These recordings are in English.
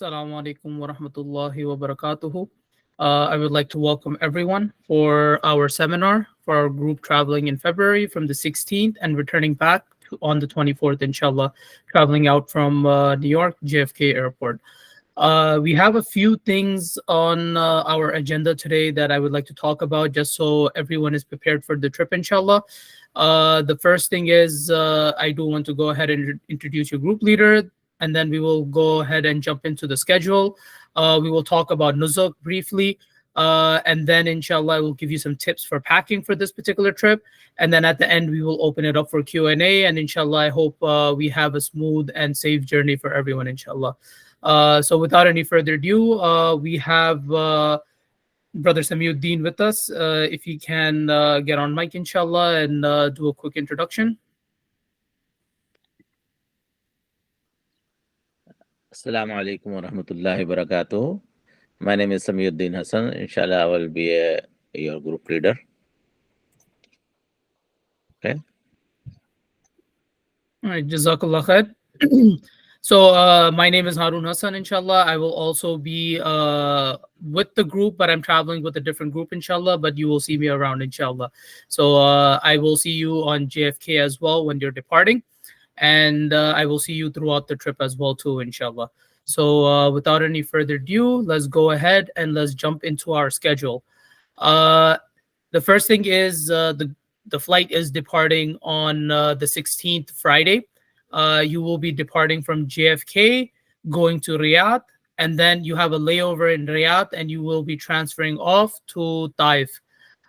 Assalamu alaikum wa rahmatullahi wa barakatuhu. I would like to welcome everyone for our seminar for our group traveling in February from the 16th and returning back on the 24th, inshallah, traveling out from New York, JFK Airport. We have a few things on our agenda today that I would like to talk about just so everyone is prepared for the trip, inshallah. The first thing is I do want to go ahead and introduce your group leader, and then we will go ahead and jump into the schedule. We will talk about nuzuk briefly, and then inshallah I will give you some tips for packing for this particular trip. And then at the end we will open it up for Q&A, and inshallah I hope we have a smooth and safe journey for everyone, inshallah. So without any further ado, we have Brother Samiuddin with us. If he can get on mic, inshallah, and do a quick introduction. Assalamu alaikum wa rahmatullahi wa barakatuh. My name is Samiuddin Hassan. Inshallah, I will be your group leader. Okay. All right, Jazakallah khair. So my name is Harun Hassan, inshallah. I will also be with the group, but I'm traveling with a different group, inshallah, but you will see me around, inshallah. So I will see you on JFK as well when you're departing, and I will see you throughout the trip as well too, inshallah. So without any further ado, let's go ahead and let's jump into our schedule. Uh, the first thing is the flight is departing on the 16th, Friday. You will be departing from JFK, going to Riyadh, and then you have a layover in Riyadh, and you will be transferring off to Taif.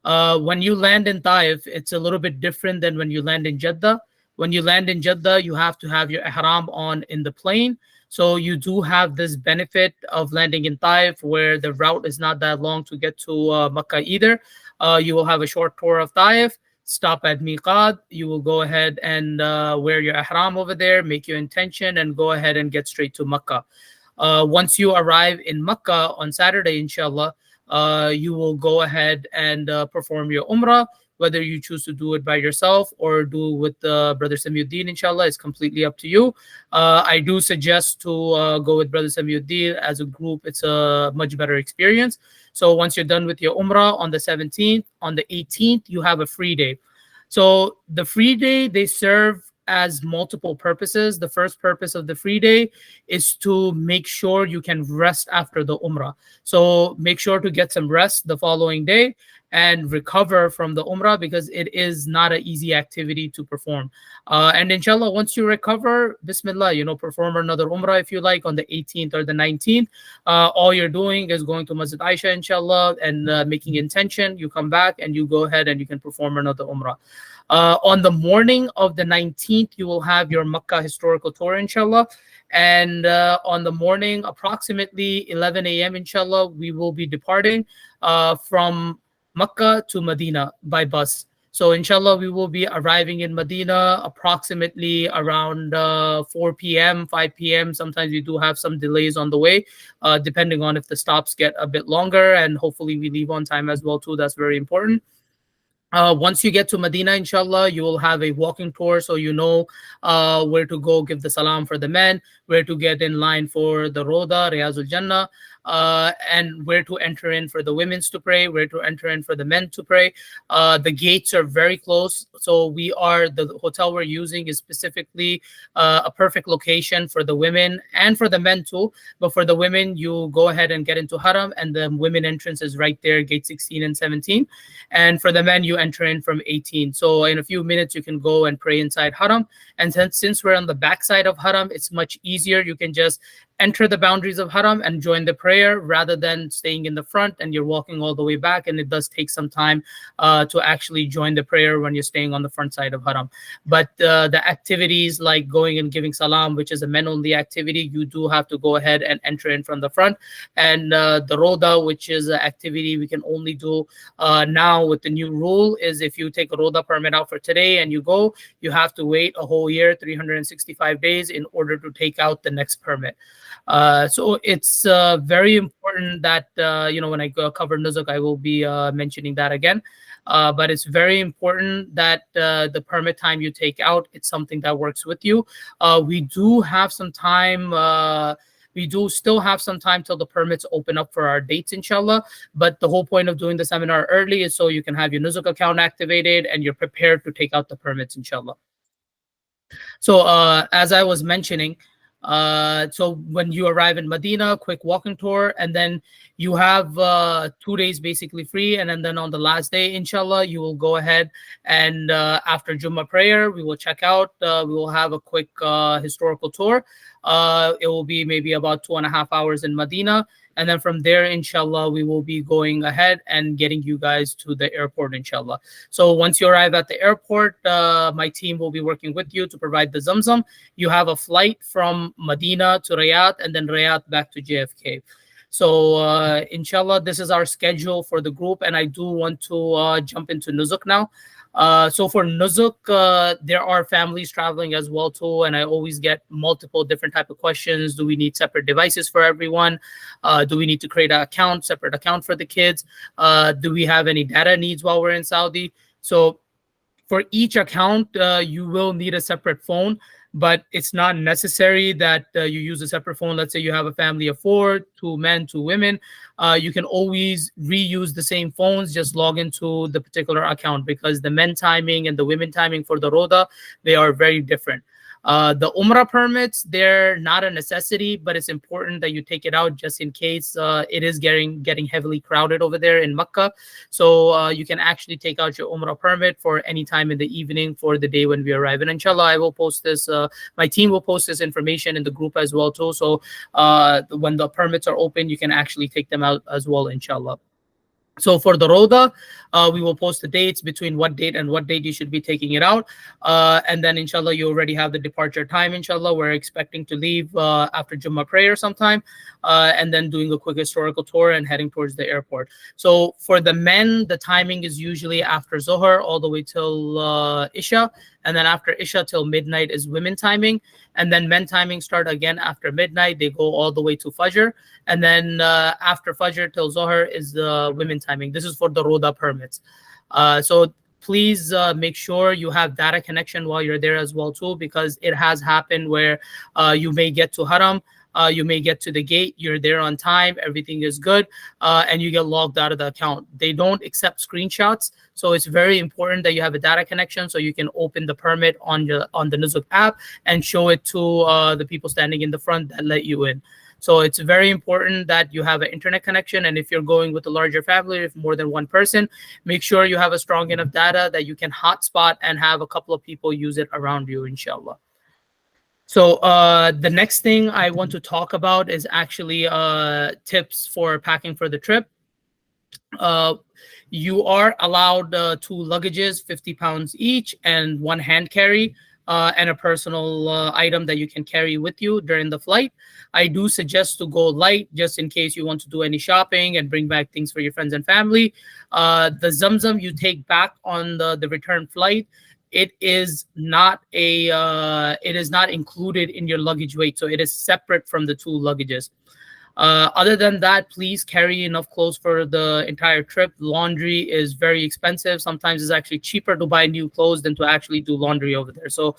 When you land in Taif, it's a little bit different than when you land in Jeddah. When you land in Jeddah, you have to have your ihram on in the plane. So you do have this benefit of landing in Taif, where the route is not that long to get to Makkah either. You will have a short tour of Taif, stop at Miqat. You will go ahead and wear your ihram over there, make your intention, and go ahead and get straight to Makkah. Once you arrive in Makkah on Saturday, inshallah, you will go ahead and perform your Umrah. Whether you choose to do it by yourself or do with Brother Samiuddin, inshallah, is completely up to you. I do suggest to go with Brother Samiuddin as a group. It's a much better experience. So once you're done with your Umrah on the 17th, on the 18th, you have a free day. So the free day, they serve as multiple purposes. The first purpose of the free day is to make sure you can rest after the Umrah. So make sure to get some rest the following day and recover from the Umrah, because it is not an easy activity to perform. And inshallah, once you recover, Bismillah, perform another Umrah if you like on the 18th or the 19th. All you're doing is going to Masjid Aisha, inshallah, and making intention. You come back and you go ahead and you can perform another Umrah. On the morning of the 19th, you will have your Makkah historical tour, inshallah. And on the morning, approximately 11 a.m., inshallah, we will be departing from Makkah to Medina by bus. So inshallah, we will be arriving in Medina approximately around 4 p.m., 5 p.m. Sometimes we do have some delays on the way, depending on if the stops get a bit longer, and hopefully we leave on time as well too. That's very important. Once you get to Medina, inshallah, you will have a walking tour, so you know where to go give the salam for the men, where to get in line for the Roda, Riyazul Jannah, and where to enter in for the women's to pray, where to enter in for the men to pray. The gates are very close, so the hotel we're using is specifically a perfect location for the women and for the men too. But for the women, you go ahead and get into Haram, and the women entrance is right there, gate 16 and 17. And for the men, you enter in from 18. So in a few minutes, you can go and pray inside Haram. And since we're on the backside of Haram, it's much easier. You can just enter the boundaries of Haram and join the prayer rather than staying in the front and you're walking all the way back. And it does take some time to actually join the prayer when you're staying on the front side of Haram. But the activities like going and giving salam, which is a men-only activity, you do have to go ahead and enter in from the front. And the Roda, which is an activity we can only do now with the new rule, is if you take a Roda permit out for today and you go, you have to wait a whole year, 365 days, in order to take out the next permit. So it's very important that, when I cover Nuzuk, I will be mentioning that again. But it's very important that the permit time you take out, it's something that works with you. We do have some time We do still have some time till the permits open up for our dates, inshallah. But the whole point of doing the seminar early is so you can have your Nuzuk account activated and you're prepared to take out the permits, inshallah. So as I was mentioning, so when you arrive in Medina, quick walking tour, and then you have 2 days basically free, and then on the last day, inshallah, you will go ahead and after Jummah prayer, we will check out. We will have a quick historical tour. It will be maybe about 2.5 hours in Medina. And then from there, inshallah, we will be going ahead and getting you guys to the airport, inshallah. So once you arrive at the airport, my team will be working with you to provide the Zamzam. You have a flight from Medina to Riyadh and then Riyadh back to JFK. So inshallah, this is our schedule for the group. And I do want to jump into Nuzuk now. So for Nuzuk, there are families traveling as well too, and I always get multiple different type of questions. Do we need separate devices for everyone? Do we need to create an account, separate account for the kids? Do we have any data needs while we're in Saudi? So for each account, you will need a separate phone, but it's not necessary that you use a separate phone. Let's say you have a family of four, 2 men, 2 women. You can always reuse the same phones, just log into the particular account because the men timing and the women timing for the Roda, they are very different. The Umrah permits, they're not a necessity, but it's important that you take it out just in case it is getting heavily crowded over there in Makkah. So you can actually take out your Umrah permit for any time in the evening for the day when we arrive. And inshallah, I will post this. My team will post this information in the group as well too. So when the permits are open, you can actually take them out as well, inshallah. So for the Roda, we will post the dates between what date and what date you should be taking it out. And then inshallah, you already have the departure time, inshallah. We're expecting to leave after Jummah prayer sometime, and then doing a quick historical tour and heading towards the airport. So for the men, the timing is usually after Zohar all the way till Isha. And then after Isha till midnight is women timing. And then men timing start again after midnight. They go all the way to Fajr. And then after Fajr till Zohar is the women timing. This is for the Roda permits. So please make sure you have data connection while you're there as well too, because it has happened where you may get to Haram. You may get to the gate, you're there on time, everything is good, and you get logged out of the account. They don't accept screenshots, so it's very important that you have a data connection so you can open the permit on the Nuzuk app and show it to the people standing in the front that let you in. So it's very important that you have an internet connection, and if you're going with a larger family, if more than one person, make sure you have a strong enough data that you can hotspot and have a couple of people use it around you, inshallah. So the next thing I want to talk about is actually tips for packing for the trip. You are allowed 2 luggages, 50 pounds each, and 1 hand carry, and a personal item that you can carry with you during the flight. I do suggest to go light just in case you want to do any shopping and bring back things for your friends and family. The Zamzam you take back on the return flight, it is not included in your luggage weight, so it is separate from the 2 luggages. Other than that, please carry enough clothes for the entire trip. Laundry is very expensive. Sometimes it's actually cheaper to buy new clothes than to actually do laundry over there. So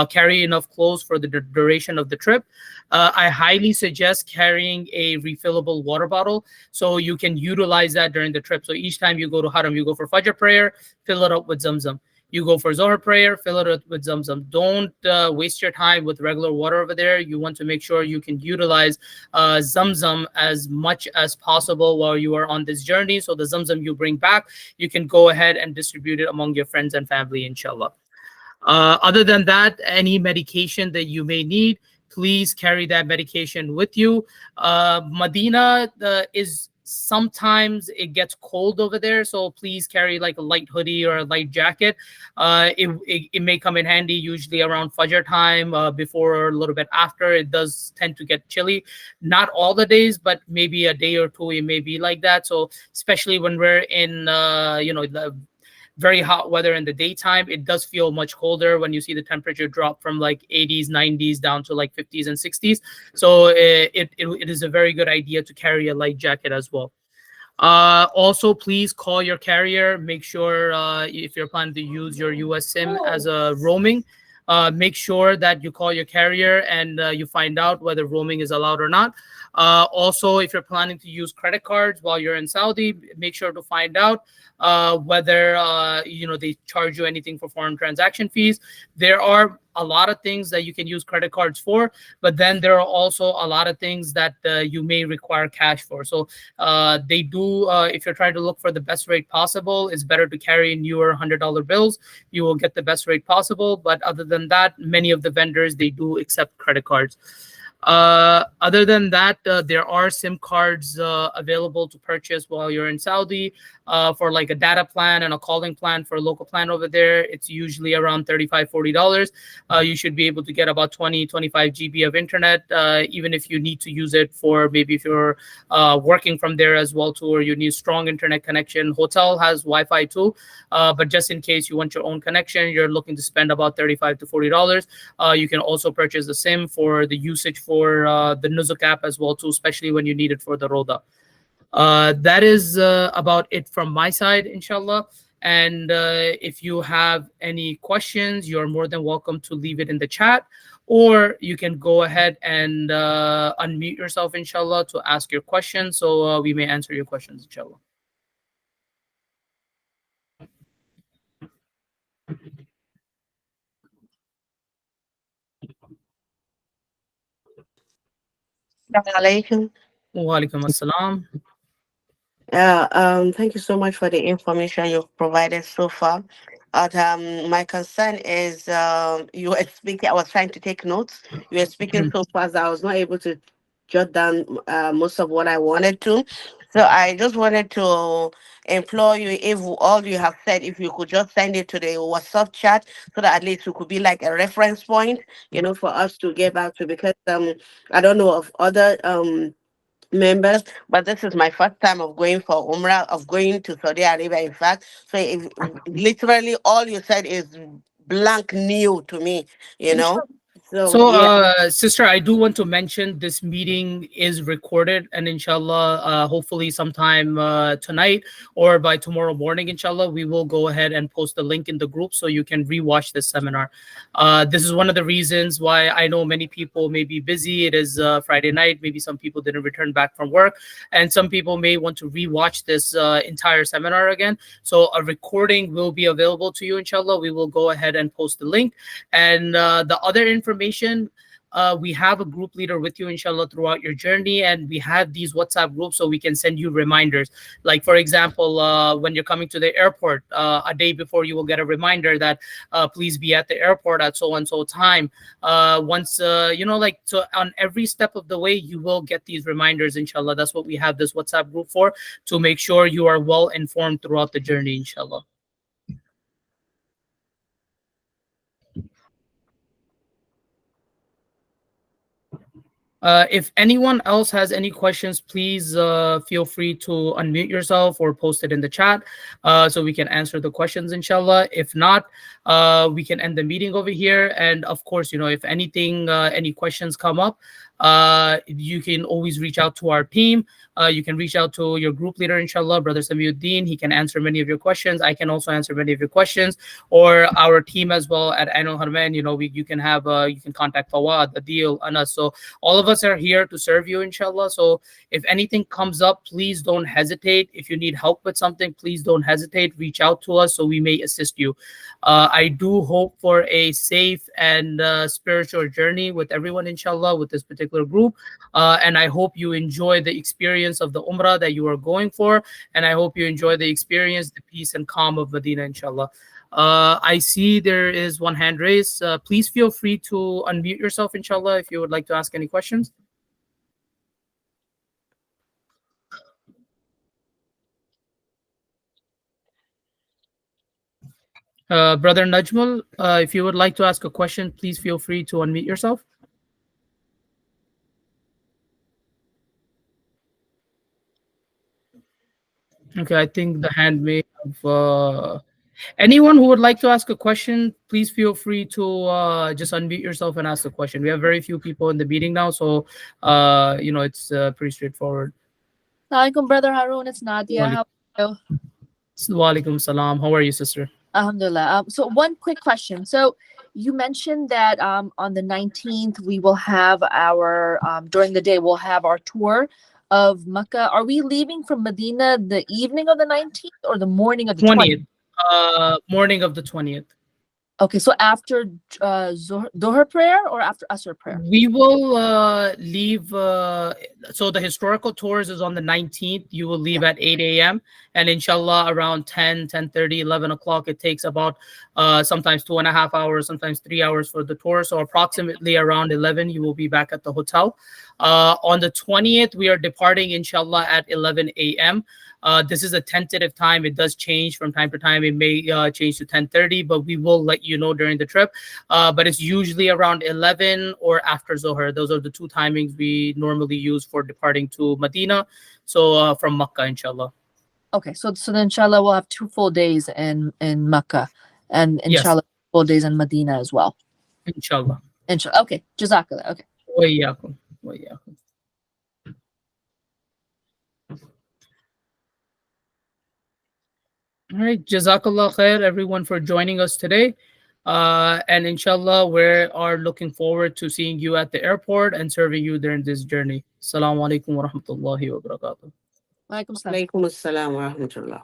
carry enough clothes for the duration of the trip. I highly suggest carrying a refillable water bottle so you can utilize that during the trip. So each time you go to Haram, you go for Fajr prayer, fill it up with Zamzam. You go for Zohar prayer, fill it up with Zamzam. Don't waste your time with regular water over there. You want to make sure you can utilize Zamzam as much as possible while you are on this journey. So the Zamzam you bring back, you can go ahead and distribute it among your friends and family, inshallah. Other than that, any medication that you may need, please carry that medication with you. Medina is sometimes it gets cold over there, so please carry like a light hoodie or a light jacket. It may come in handy usually around Fajr time, before or a little bit after. It does tend to get chilly, not all the days, but maybe a day or two it may be like that. So especially when we're in the very hot weather in the daytime, it does feel much colder when you see the temperature drop from like 80s, 90s down to like 50s and 60s. So it is a very good idea to carry a light jacket as well. Also, please call your carrier. Make sure if you're planning to use your US SIM as a roaming, make sure that you call your carrier and you find out whether roaming is allowed or not. Also, if you're planning to use credit cards while you're in Saudi, make sure to find out whether they charge you anything for foreign transaction fees. There are a lot of things that you can use credit cards for, but then there are also a lot of things that you may require cash for. So they do, if you're trying to look for the best rate possible, it's better to carry newer $100 bills. You will get the best rate possible. But other than that, many of the vendors, they do accept credit cards. Other than that, there are SIM cards available to purchase while you're in Saudi for like a data plan and a calling plan for a local plan over there. It's usually around $35-$40. You should be able to get about 20-25 GB of internet, even if you need to use it for maybe if you're working from there as well too, or you need strong internet connection. Hotel has Wi-Fi too, but just in case you want your own connection, you're looking to spend about $35-$40. You can also purchase the SIM for the usage for the Nuzuk app as well too, especially when you need it for the Roda. That is about it from my side, inshallah. And if you have any questions, you're more than welcome to leave it in the chat, or you can go ahead and unmute yourself, inshallah, to ask your question, so we may answer your questions, inshallah. Alaikum. Wa alaikum assalam. Yeah, thank you so much for the information you've provided so far. But my concern is you were speaking, I was trying to take notes. You were speaking so fast that I was not able to jot down most of what I wanted to. So I just wanted to implore you, if all you have said, if you could just send it to the WhatsApp chat so that at least it could be like a reference point, for us to get back to, because I don't know of other members, but this is my first time of going for Umrah, of going to Saudi Arabia, in fact. So if, literally all you said is blank new to me, you know. So So, yeah. sister, I do want to mention this meeting is recorded, and inshallah, hopefully sometime tonight or by tomorrow morning, inshallah, we will go ahead and post the link in the group so you can rewatch this seminar. This is one of the reasons why I know many people may be busy. It is Friday night. Maybe some people didn't return back from work, and some people may want to rewatch this entire seminar again. So a recording will be available to you, inshallah. We will go ahead and post the link. And the other information, we have a group leader with you, inshallah, throughout your journey, and we have these WhatsApp groups so we can send you reminders. Like, for example, when you're coming to the airport, a day before, you will get a reminder that please be at the airport at so and so time. Once so on every step of the way, you will get these reminders, inshallah. That's what we have this WhatsApp group for, to make sure you are well informed throughout the journey, inshallah. If anyone else has any questions, please feel free to unmute yourself or post it in the chat so we can answer the questions, inshallah. If not, we can end the meeting over here. And of course, if anything, any questions come up, you can always reach out to our team. You can reach out to your group leader, inshallah, Brother Samiuddin. He can answer many of your questions. I can also answer many of your questions, or our team as well at Ainul Harman. You can have you can contact Fawad, Adil, Anas. So all of us are here to serve you, inshallah. So if anything comes up, please don't hesitate. If you need help with something, please don't hesitate. Reach out to us so we may assist you. I do hope for a safe and spiritual journey with everyone, inshallah, with this particular group. And I hope you enjoy the experience of the Umrah that you are going for. And I hope you enjoy the experience, the peace and calm of Medina, inshallah. I see there is one hand raised. Please feel free to unmute yourself, inshallah, if you would like to ask any questions. Brother Najmul, if you would like to ask a question, please feel free to unmute yourself. Okay, I think the hand may have. Anyone who would like to ask a question, please feel free to just unmute yourself and ask a question. We have very few people in the meeting now, so it's pretty straightforward. Assalamualaikum, Brother Harun. It's Nadia. How are you? Wa alaikum salam. How are you, sister? Alhamdulillah. So one quick question. So you mentioned that on the 19th we will have our during the day we'll have our tour of Mecca. Are we leaving from Medina the evening of the 19th or the morning of the 20th? 20th, morning of the 20th. Okay, so after Dhuhr prayer or after Asr prayer? We will leave. So the historical tours is on the 19th. You will leave at 8 a.m. And inshallah, around 10, 10:30, 11 o'clock, it takes about sometimes 2.5 hours, sometimes 3 hours for the tour. So approximately around 11, you will be back at the hotel. On the 20th, we are departing, inshallah, at 11 a.m. This is a tentative time. It does change from time to time. It may change to 10:30, but we will let you know during the trip. But it's usually around 11 or after Zohar. Those are the two timings we normally use for departing to Medina. So from Makkah, inshallah. Okay, so then inshallah we'll have 2 full days in Mecca and Yes, inshallah full days in Medina as well. inshallah. Inshallah. Okay, Jazakallah. Okay. Wa iyyakum. Wa iyyakum. All right, Jazakallah khair, everyone, for joining us today. And inshallah, we are looking forward to seeing you at the airport and serving you during this journey. Assalamu alaikum wa rahmatullahi wa barakatuh. Walaikum salam. Alaikum assalam wa rahmatullah.